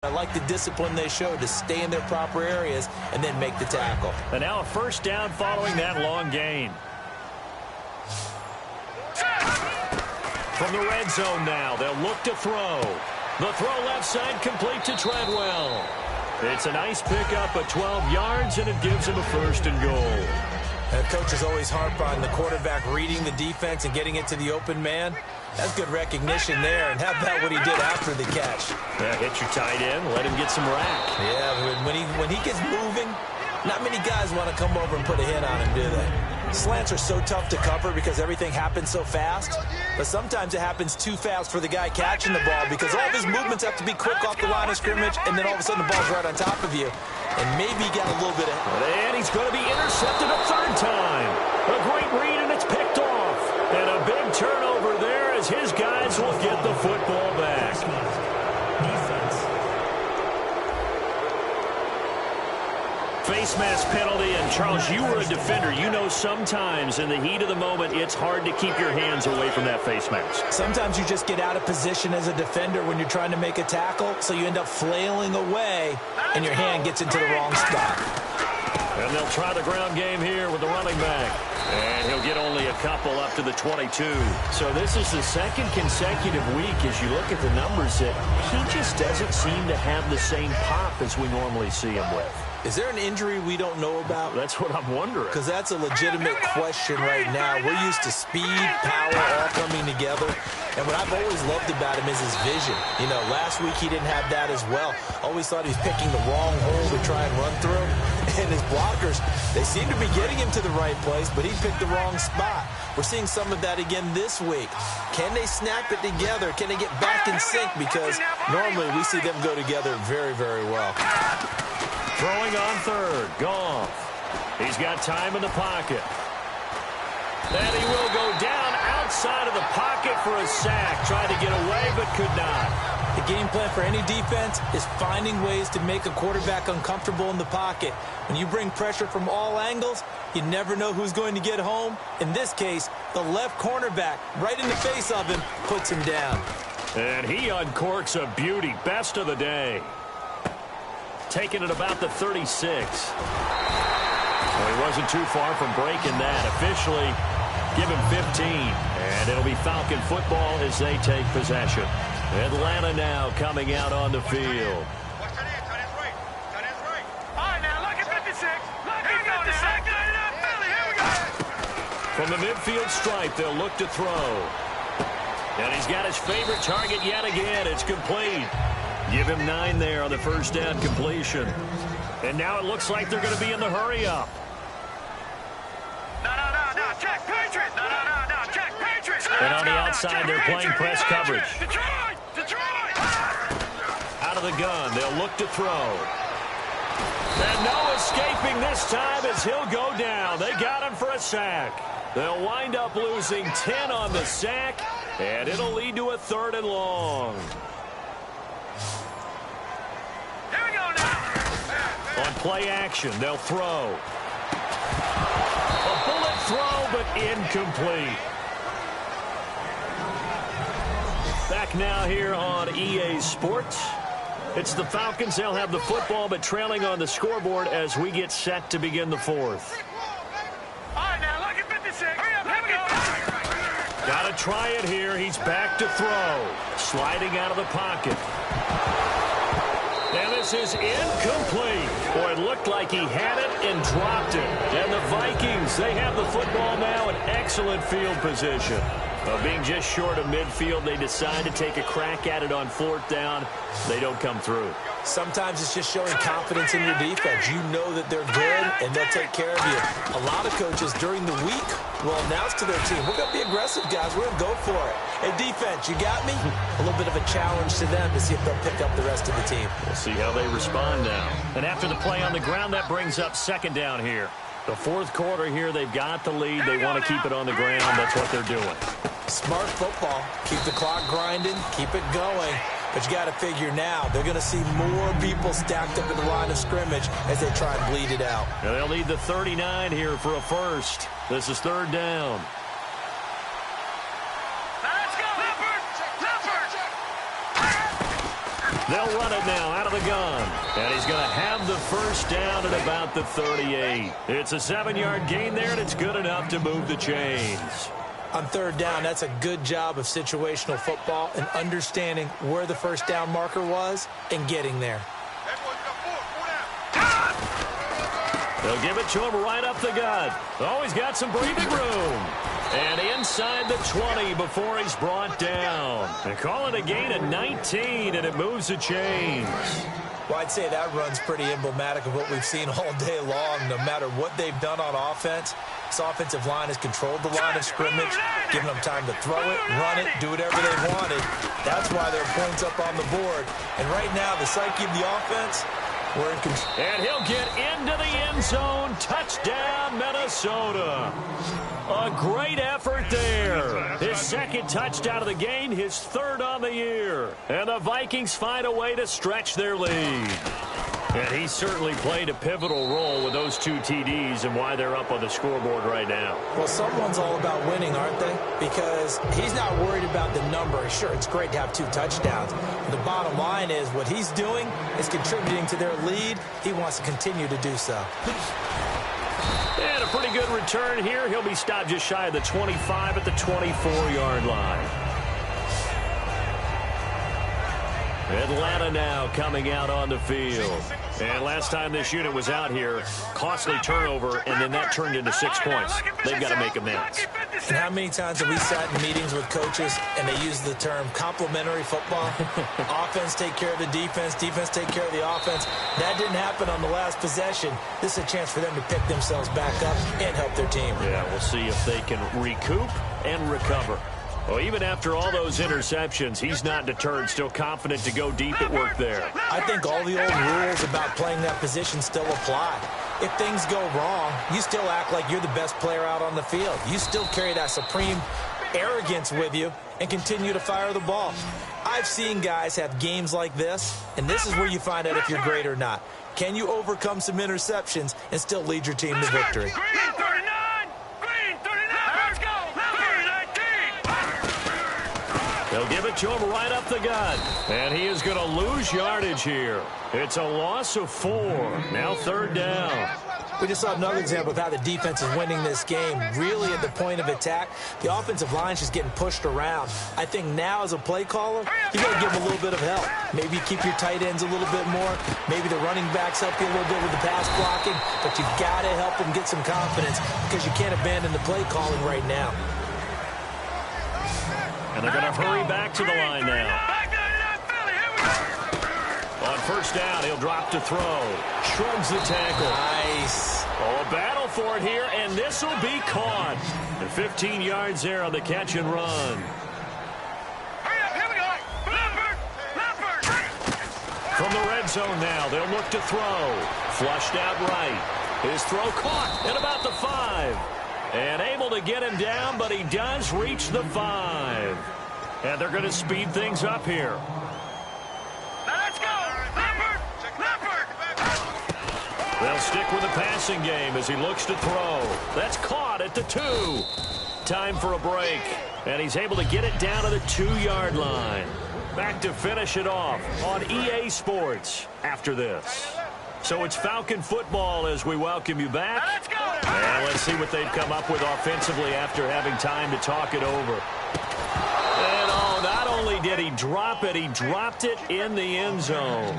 I like the discipline they showed to stay in their proper areas and then make the tackle. And now a first down following that long gain. From the red zone now, they'll look to throw. The throw left side complete to Treadwell. It's a nice pickup of 12 yards, and it gives him a first and goal. And coaches always harp on the quarterback reading the defense and getting it to the open man. That's good recognition there. And how about what he did after the catch? Yeah, hit your tight end, let him get some rack. Yeah, when he gets moving, not many guys want to come over and put a hit on him, do they? Slants are so tough to cover because everything happens so fast. But sometimes it happens too fast for the guy catching the ball because all of his movements have to be quick off the line of scrimmage, and then all of a sudden the ball's right on top of you. And maybe he got a little bit of... And he's going to be intercepted a third time. A great read, and it's picked off. And a big turnover there as his guys will get the football back. Face mask penalty, and Charles, you were a defender. You know sometimes in the heat of the moment, it's hard to keep your hands away from that face mask. Sometimes you just get out of position as a defender when you're trying to make a tackle, so you end up flailing away, and your hand gets into the wrong spot. And they'll try the ground game here with the running back. And he'll get only a couple up to the 22. So this is the second consecutive week as you look at the numbers that he just doesn't seem to have the same pop as we normally see him with. Is there an injury we don't know about? That's what I'm wondering. Because that's a legitimate question right now. We're used to speed, power, all coming together. And what I've always loved about him is his vision. You know, last week he didn't have that as well. Always thought he was picking the wrong hole to try and run through. And his blockers, they seem to be getting him to the right place, but he picked the wrong spot. We're seeing some of that again this week. Can they snap it together? Can they get back in sync? Because normally we see them go together very, very well. Throwing on third, Goff. He's got time in the pocket. And he will go down outside of the pocket for a sack. Tried to get away, but could not. The game plan for any defense is finding ways to make a quarterback uncomfortable in the pocket. When you bring pressure from all angles, you never know who's going to get home. In this case, the left cornerback, right in the face of him, puts him down. And he uncorks a beauty. Best of the day. Taking it about the 36. Well, he wasn't too far from breaking that. Officially, give him 15. And it'll be Falcon football as they take possession. Atlanta now coming out on the field. From the midfield stripe, they'll look to throw. And he's got his favorite target yet again. It's complete. Give him 9 there on the first down completion. And now it looks like they're going to be in the hurry up. Check Patriots. Check Patriots. And on the outside, they're playing press coverage. Detroit. Out of the gun, they'll look to throw. And no escaping this time as he'll go down. They got him for a sack. They'll wind up losing 10 on the sack, and it'll lead to a 3rd and long. On play action, they'll throw. A bullet throw, but incomplete. Back now here on EA Sports. It's the Falcons. They'll have the football, but trailing on the scoreboard as we get set to begin the 4th. All right, now, look at 56. Hurry up, here we go. Got to try it here. He's back to throw. Sliding out of the pocket. And this is incomplete. Boy, it looked like he had it and dropped it. And the Vikings, they have the football now in excellent field position. Being just short of midfield, they decide to take a crack at it on 4th down. They don't come through. Sometimes it's just showing confidence in your defense. You know that they're good, and they'll take care of you. A lot of coaches during the week will announce to their team, we're going to be aggressive, guys. We're going to go for it. Hey, defense, you got me? A little bit of a challenge to them to see if they'll pick up the rest of the team. We'll see how they respond now. And after the play on the ground, that brings up 2nd down here. The 4th quarter here, they've got the lead. They want to keep it on the ground. That's what they're doing. Smart football. Keep the clock grinding. Keep it going. But you got to figure now, they're going to see more people stacked up in the line of scrimmage as they try and bleed it out. Now they'll need the 39 here for a first. This is 3rd down. Now let's go, Leopard! They'll run it now out of the gun. And he's going to have the first down at about the 38. It's a 7-yard gain there, and it's good enough to move the chains. On third down, that's a good job of situational football and understanding where the first down marker was and getting there. They'll give it to him right up the gut. Oh, he's got some breathing room. And inside the 20 before he's brought down. They call it a gain of 19, and it moves the chains. Well, I'd say that run's pretty emblematic of what we've seen all day long. No matter what they've done on offense, this offensive line has controlled the line of scrimmage, given them time to throw it, run it, do whatever they wanted. That's why there are points up on the board. And right now, the psyche of the offense, we're in control. And he'll get into the end zone. Touchdown, Minnesota. A great effort there. His second touchdown of the game, his third on the year. And the Vikings find a way to stretch their lead. And he certainly played a pivotal role with those 2 TDs and why they're up on the scoreboard right now. Well, someone's all about winning, aren't they? Because he's not worried about the number. Sure, it's great to have 2 touchdowns. But the bottom line is what he's doing is contributing to their lead. He wants to continue to do so. And a pretty good return here. He'll be stopped just shy of the 25 at the 24-yard line. Atlanta now coming out on the field. And last time this unit was out here, costly turnover, and then that turned into 6 points. They've got to make amends. And how many times have we sat in meetings with coaches and they use the term complementary football? Offense take care of the defense, defense take care of the offense. That didn't happen on the last possession. This is a chance for them to pick themselves back up and help their team. Yeah, we'll see if they can recoup and recover. Well, even after all those interceptions, he's not deterred, still confident to go deep at work there. I think all the old rules about playing that position still apply. If things go wrong, you still act like you're the best player out on the field. You still carry that supreme arrogance with you and continue to fire the ball. I've seen guys have games like this, and this is where you find out if you're great or not. Can you overcome some interceptions and still lead your team to victory? Green 39! Green 39! Let's go! Green 19! They'll give it to him right up the gut. And he is going to lose yardage here. It's a loss of 4. Now third down. We just saw another example of how the defense is winning this game. Really at the point of attack, the offensive line is just getting pushed around. I think now as a play caller, you got to give them a little bit of help. Maybe you keep your tight ends a little bit more. Maybe the running backs help you a little bit with the pass blocking. But you've got to help them get some confidence because you can't abandon the play calling right now. And they're going to hurry back to the line now. On first down, he'll drop to throw. Shrugs the tackle. Nice. Oh, a battle for it here, and this will be caught. And 15 yards there on the catch and run. Hurry up, here we go. Leopard! From the red zone now, they'll look to throw. Flushed out right. His throw caught at about the 5. And able to get him down, but he does reach the 5. And they're going to speed things up here. Let's go! Leopard! They'll stick with the passing game as he looks to throw. That's caught at the 2. Time for a break. And he's able to get it down to the 2-yard line. Back to finish it off on EA Sports after this. So it's Falcon football as we welcome you back. Let's go! And let's see what they've come up with offensively after having time to talk it over. And oh, not only did he drop it, he dropped it in the end zone.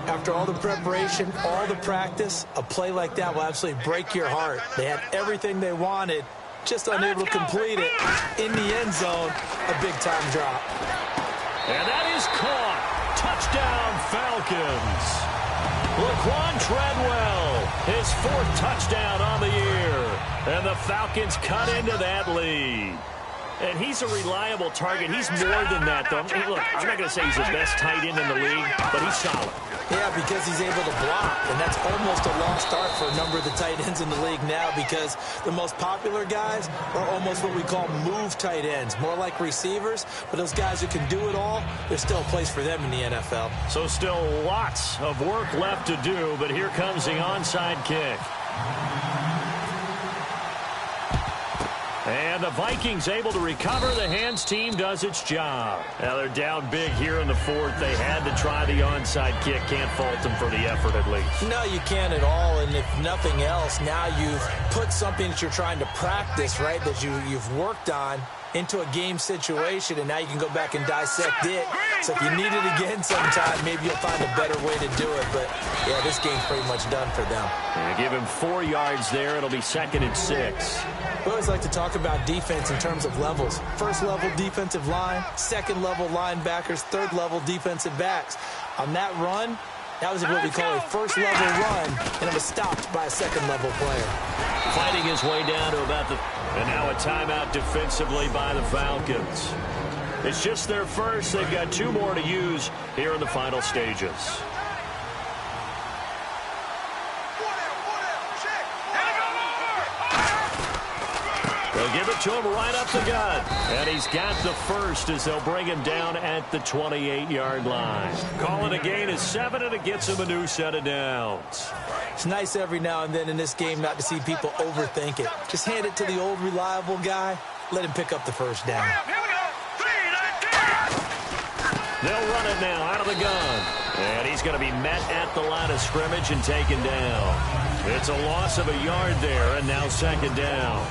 After all the preparation, all the practice, a play like that will absolutely break your heart. They had everything they wanted, just unable to complete it. In the end zone, a big-time drop. And that is caught. Touchdown, Falcons. Laquan Treadwell, his 4th touchdown on the year. And the Falcons cut into that lead. And he's a reliable target. He's more than that, though. Hey, look, I'm not going to say he's the best tight end in the league, but he's solid. Yeah, because he's able to block, and that's almost a lost art for a number of the tight ends in the league now because the most popular guys are almost what we call move tight ends, more like receivers, but those guys who can do it all, there's still a place for them in the NFL. So still lots of work left to do, but here comes the onside kick. And the Vikings able to recover. The hands team does its job. Now they're down big here in the fourth. They had to try the onside kick. Can't fault them for the effort at least. No, you can't at all. And if nothing else, now you've put something that you're trying to practice, right, that you've worked on into a game situation, and now you can go back and dissect it. So if you need it again sometime, maybe you'll find a better way to do it. But, yeah, this game's pretty much done for them. They give him 4 yards there. It'll be 2nd and 6. We always like to talk about defense in terms of levels. First-level defensive line, second-level linebackers, third-level defensive backs. On that run, that was what we call a first-level run, and it was stopped by a second-level player. Fighting his way down to about the... And now a timeout defensively by the Falcons. It's just their first. They've got 2 more to use here in the final stages. They'll give it to him right up the gut. And he's got the first as they'll bring him down at the 28-yard line. Call it a gain of 7, and it gets him a new set of downs. It's nice every now and then in this game not to see people overthink it. Just hand it to the old reliable guy. Let him pick up the first down. They'll run it now out of the gun. And he's going to be met at the line of scrimmage and taken down. It's a loss of a yard there, and now 2nd down.